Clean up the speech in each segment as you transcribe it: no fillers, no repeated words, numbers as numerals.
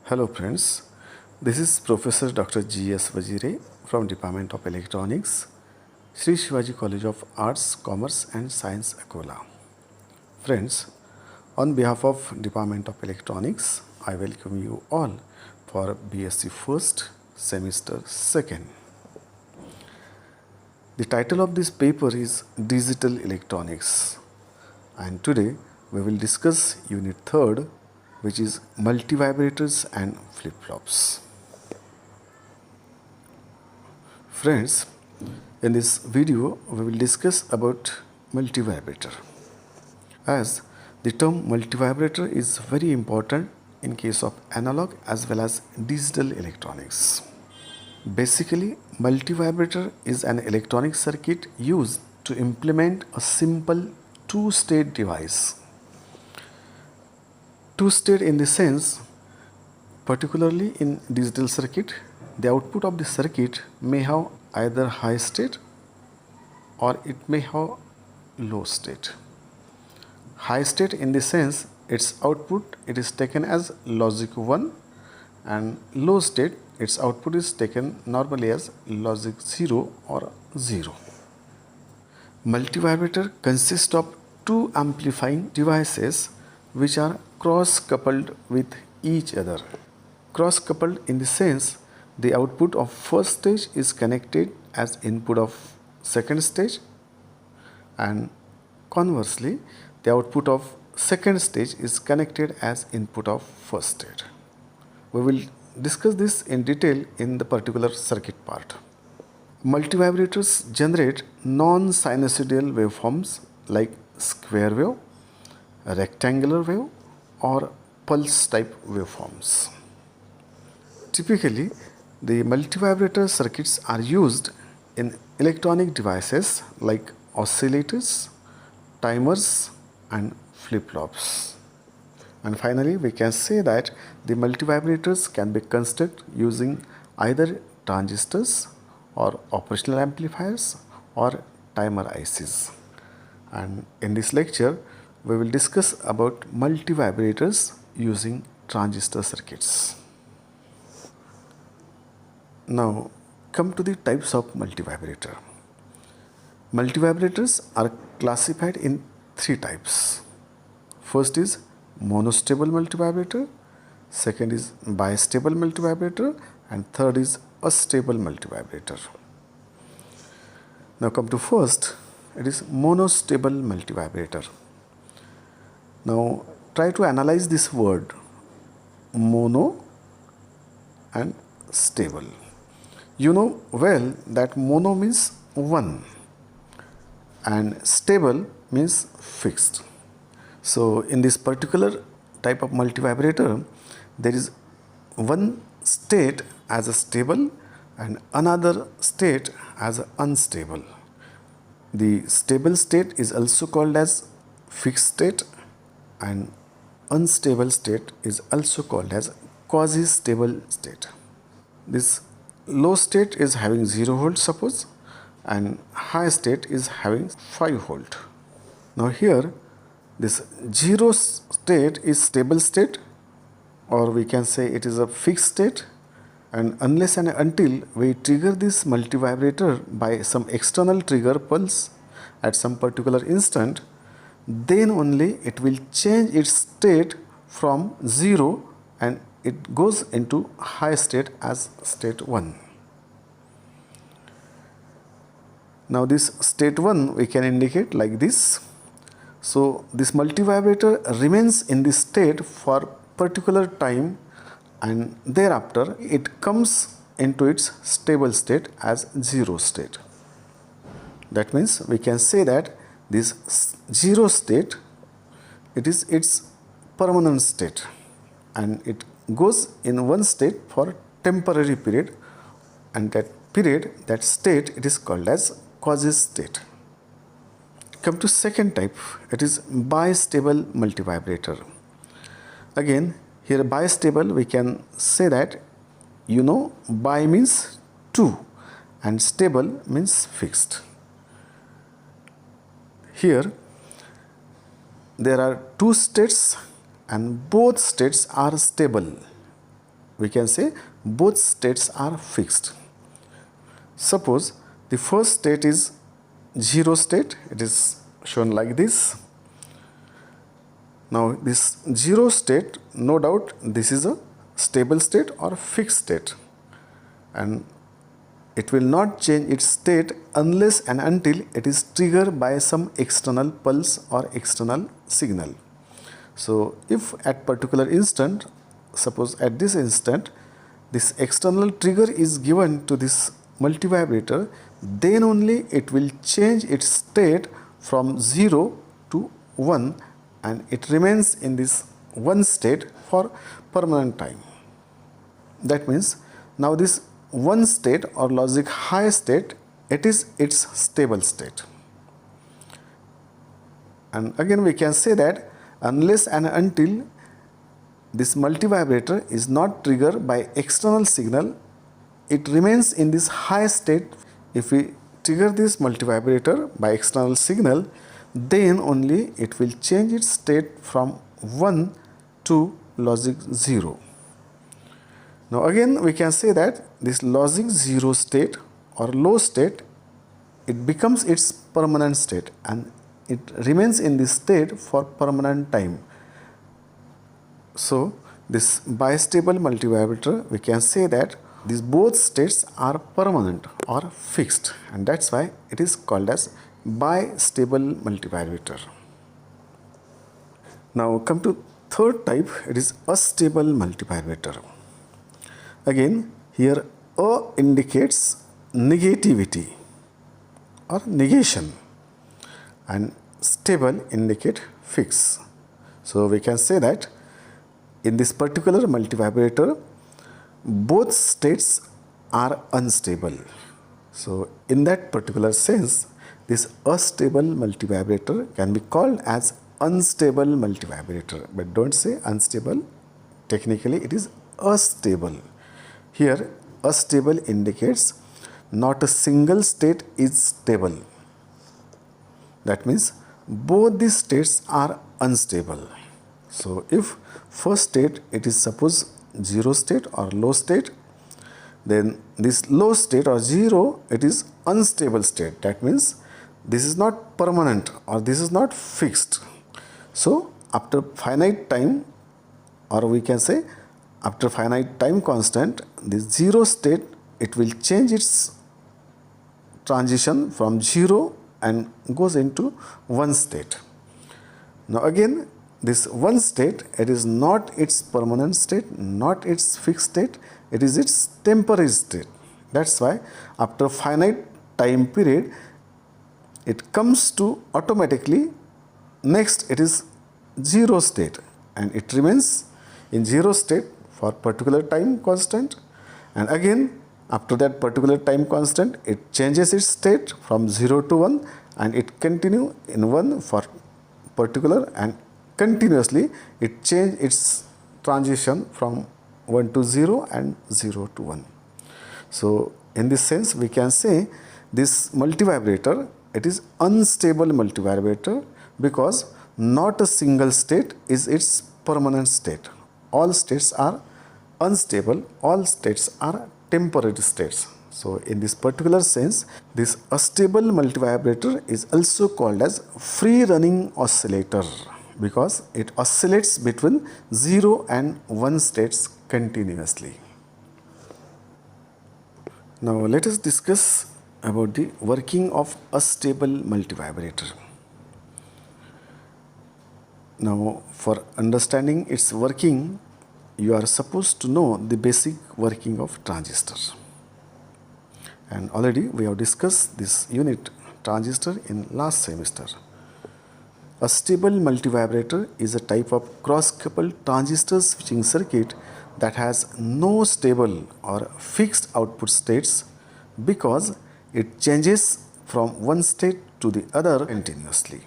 Hello friends, this is Professor Dr. G.S. Vajire from Department of Electronics, Sri Shivaji College of Arts, Commerce and Science, Akola. Friends, on behalf of Department of Electronics, I welcome you all for BSc First Semester 2nd. The title of this paper is Digital Electronics, and today we will discuss Unit 3rd, which is multivibrators and flip-flops. Friends, in this video we will discuss about multivibrator, as the term multivibrator is very important in case of analog as well as digital electronics. Basically, multivibrator is an electronic circuit used to implement a simple two-state device. Two-state in the sense, particularly in digital circuit, the output of the circuit may have either high state or it may have low state. High state in the sense, its output it is taken as logic 1, and low state its output is taken normally as logic 0 or 0. Multivibrator consists of two amplifying devices which are cross-coupled with each other. Cross-coupled in the sense, the output of first stage is connected as input of second stage, and conversely, the output of second stage is connected as input of first stage. We will discuss this in detail in the particular circuit part. Multivibrators generate non-sinusoidal waveforms like square wave, rectangular wave or pulse type waveforms. Typically, the multivibrator circuits are used in electronic devices like oscillators, timers and flip-flops. And finally, we can say that the multivibrators can be constructed using either transistors or operational amplifiers or timer ICs. And in this lecture, we will discuss about multivibrators using transistor circuits. Now, come to the types of multivibrator. Multivibrators are classified in three types. First is monostable multivibrator, second is bistable multivibrator, and third is astable multivibrator. Now come to first, it is monostable multivibrator. Now try to analyze this word mono and stable. You know well that mono means one and stable means fixed. So in this particular type of multivibrator, there is one state as a stable and another state as unstable. The stable state is also called as fixed state, and unstable state is also called as quasi-stable state. This low state is having 0 volt suppose, and high state is having 5 volt. Now here this 0 state is stable state, or we can say it is a fixed state, and unless and until we trigger this multivibrator by some external trigger pulse at some particular instant, then only it will change its state from 0 and it goes into high state as state 1. Now this state 1 we can indicate like this. So this multivibrator remains in this state for particular time, and thereafter it comes into its stable state as 0 state. That means we can say that this 0 state, it is its permanent state, and it goes in one state for temporary period, and that period, that state, it is called as quasi-state. Come to second type, it is bistable multivibrator. Again, here bistable we can say that, you know, bi means 2 and stable means fixed. Here there are two states and both states are stable. we can say both states are fixed. Suppose the first state is 0 state, it is shown like this. Now this 0 state, no doubt this is a stable state or fixed state, and it will not change its state unless and until it is triggered by some external pulse or external signal. So if at particular instant, suppose at this instant, this external trigger is given to this multivibrator, then only it will change its state from 0 to 1, and it remains in this one state for permanent time. That means now this one state or logic high state, it is its stable state. And again we can say that unless and until this multivibrator is not triggered by external signal, it remains in this high state. If we trigger this multivibrator by external signal, then only it will change its state from 1 to logic 0. Now again we can say that this logic 0 state or low state, it becomes its permanent state and it remains in this state for permanent time. So this bistable multivibrator, we can say that these both states are permanent or fixed, and that's why it is called as bistable multivibrator. Now come to third type, it is astable multivibrator. Again here A indicates negativity or negation and stable indicate fix. So we can say that in this particular multivibrator, both states are unstable. So in that particular sense, this astable multivibrator can be called as unstable multivibrator, but don't say unstable. Technically it is astable. Here astable indicates not a single state is stable. That means both these states are unstable. So if first state, it is suppose 0 state or low state, then this low state or 0, it is unstable state. That means this is not permanent or this is not fixed. So after finite time, or we can say after finite time constant, this 0 state, it will change its transition from 0 and goes into 1 state. Now again, this 1 state, it is not its permanent state, not its fixed state, it is its temporary state. That's why after finite time period, it comes to automatically, next it is 0 state, and it remains in 0 state for particular time constant, and again after that particular time constant, it changes its state from 0 to 1, and it continue in 1 for particular, and continuously it change its transition from 1 to 0 and 0 to 1. So in this sense, we can say this multivibrator, it is unstable multivibrator because not a single state is its permanent state. All states are unstable, all states are temporary states. So in this particular sense, this astable multivibrator is also called as free running oscillator because it oscillates between 0 and 1 states continuously. Now let us discuss about the working of astable multivibrator. Now for understanding its working, you are supposed to know the basic working of transistor. And already we have discussed this unit transistor in last semester. A stable multivibrator is a type of cross-coupled transistor switching circuit that has no stable or fixed output states because it changes from one state to the other continuously.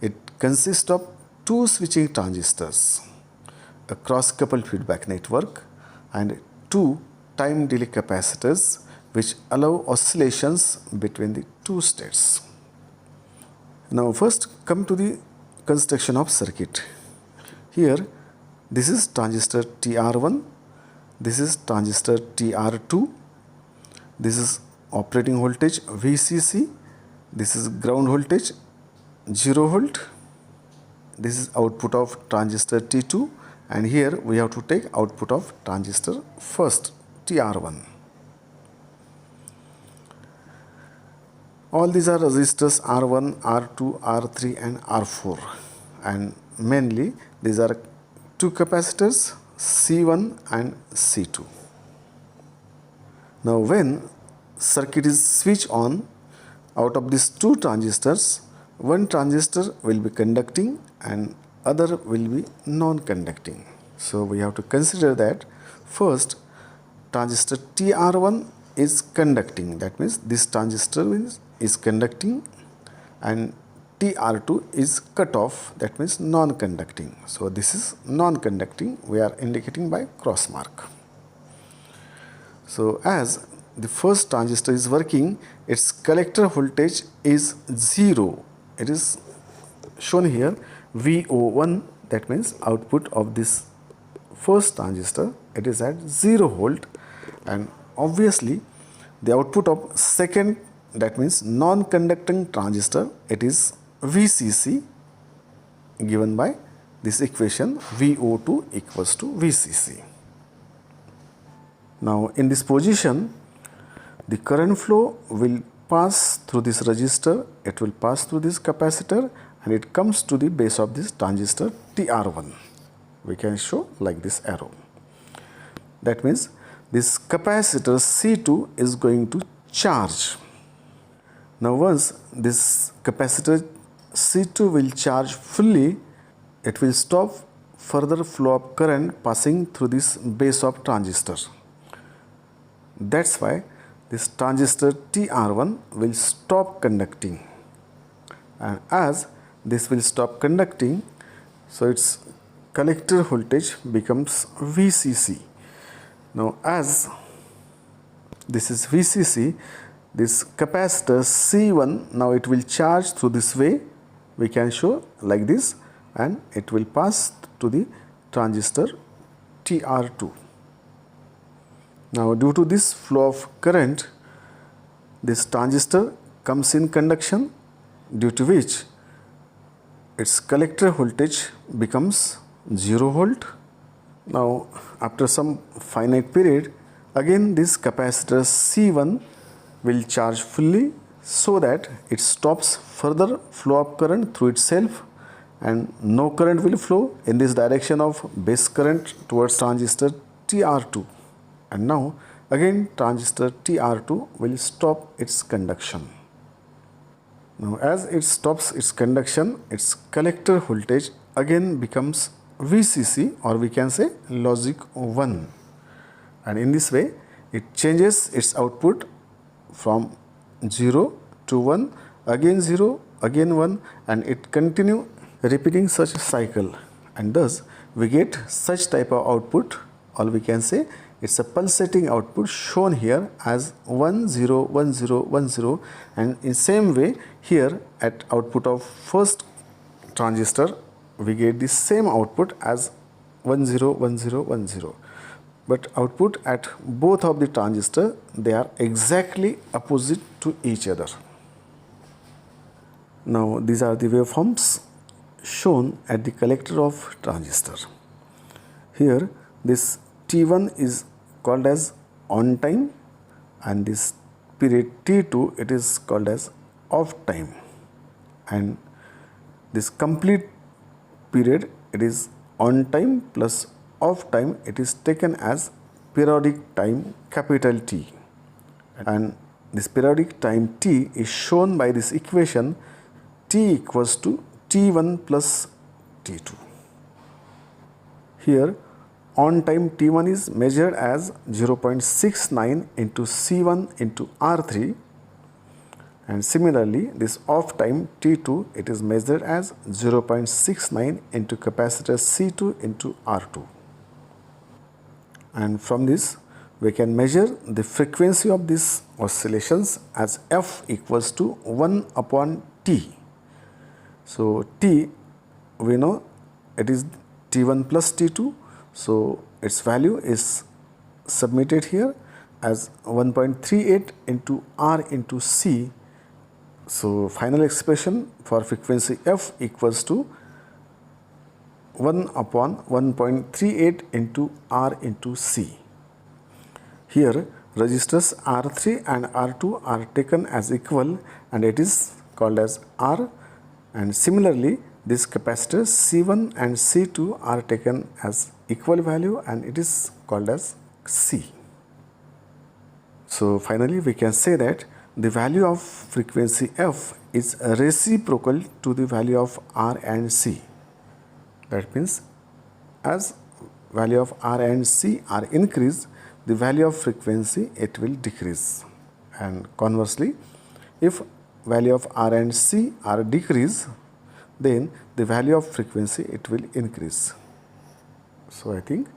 It consists of two switching transistors, a cross-coupled feedback network, and two time delay capacitors which allow oscillations between the two states. Now first come to the construction of circuit. Here This is transistor TR1, this is transistor TR2, this is operating voltage VCC, this is ground voltage 0 volt, this is output of transistor T2, and here we have to take output of transistor first TR1. All these are resistors R1, R2, R3 and R4, and mainly these are two capacitors C1 and C2. Now when circuit is switched on, out of these two transistors, one transistor will be conducting and other will be non-conducting. So we have to consider that first transistor TR1 is conducting, that means this transistor is conducting, and TR2 is cut off, that means non-conducting. So this is non-conducting, we are indicating by cross mark. So as the first transistor is working, its collector voltage is 0. It is shown here VO1, that means output of this first transistor, it is at 0 volt, and obviously the output of second, that means non-conducting transistor, it is VCC, given by this equation VO2 equals to VCC. Now in this position, the current flow will pass through this resistor, it will pass through this capacitor, and it comes to the base of this transistor TR1. We can show like this arrow. That means this capacitor C2 is going to charge. Now once this capacitor C2 will charge fully, it will stop further flow of current passing through this base of transistor. That's why this transistor TR1 will stop conducting, and as this will stop conducting, so its collector voltage becomes VCC. Now as this is VCC, this capacitor C1, now it will charge through this way, we can show like this, and it will pass to the transistor TR2. Now due to this flow of current, this transistor comes in conduction, due to which its collector voltage becomes 0 volt. Now after some finite period, again this capacitor C1 will charge fully, so that it stops further flow of current through itself, and no current will flow in this direction of base current towards transistor TR2. And now again transistor TR2 will stop its conduction. Now as it stops its conduction, its collector voltage again becomes VCC, or we can say logic 1, and in this way it changes its output from 0 to 1, again 0, again 1, and it continue repeating such a cycle, and thus we get such type of output, or we can say it's a pulsating output shown here as 1 0 1 0 1 0, and in same way here at output of first transistor we get the same output as 1 0 1 0 1 0, but output at both of the transistor, they are exactly opposite to each other. Now these are the waveforms shown at the collector of transistor. Here this T1 is called as on time, and this period T2 it is called as off time, and this complete period it is on time plus off time, it is taken as periodic time capital T, and this periodic time T is shown by this equation T equals to T1 plus T2. Here on time T1 is measured as 0.69 into C1 into R3, and similarly this off time T2 it is measured as 0.69 into capacitor C2 into R2, and from this we can measure the frequency of these oscillations as F equals to 1 upon T. So T we know it is T1 plus T2, So its value is submitted here as 1.38 into R into C. So final expression for frequency f equals to 1 upon 1.38 into R into C. Here resistors R3 and R2 are taken as equal and it is called as R, and similarly this capacitor C1 and C2 are taken as equal value and it is called as C. So finally we can say that the value of frequency f is reciprocal to the value of R and C. That means as value of R and C are increased, the value of frequency it will decrease, and conversely if value of R and C are decreased, then the value of frequency it will increase. So I think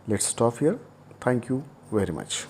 let's stop here. Thank you very much.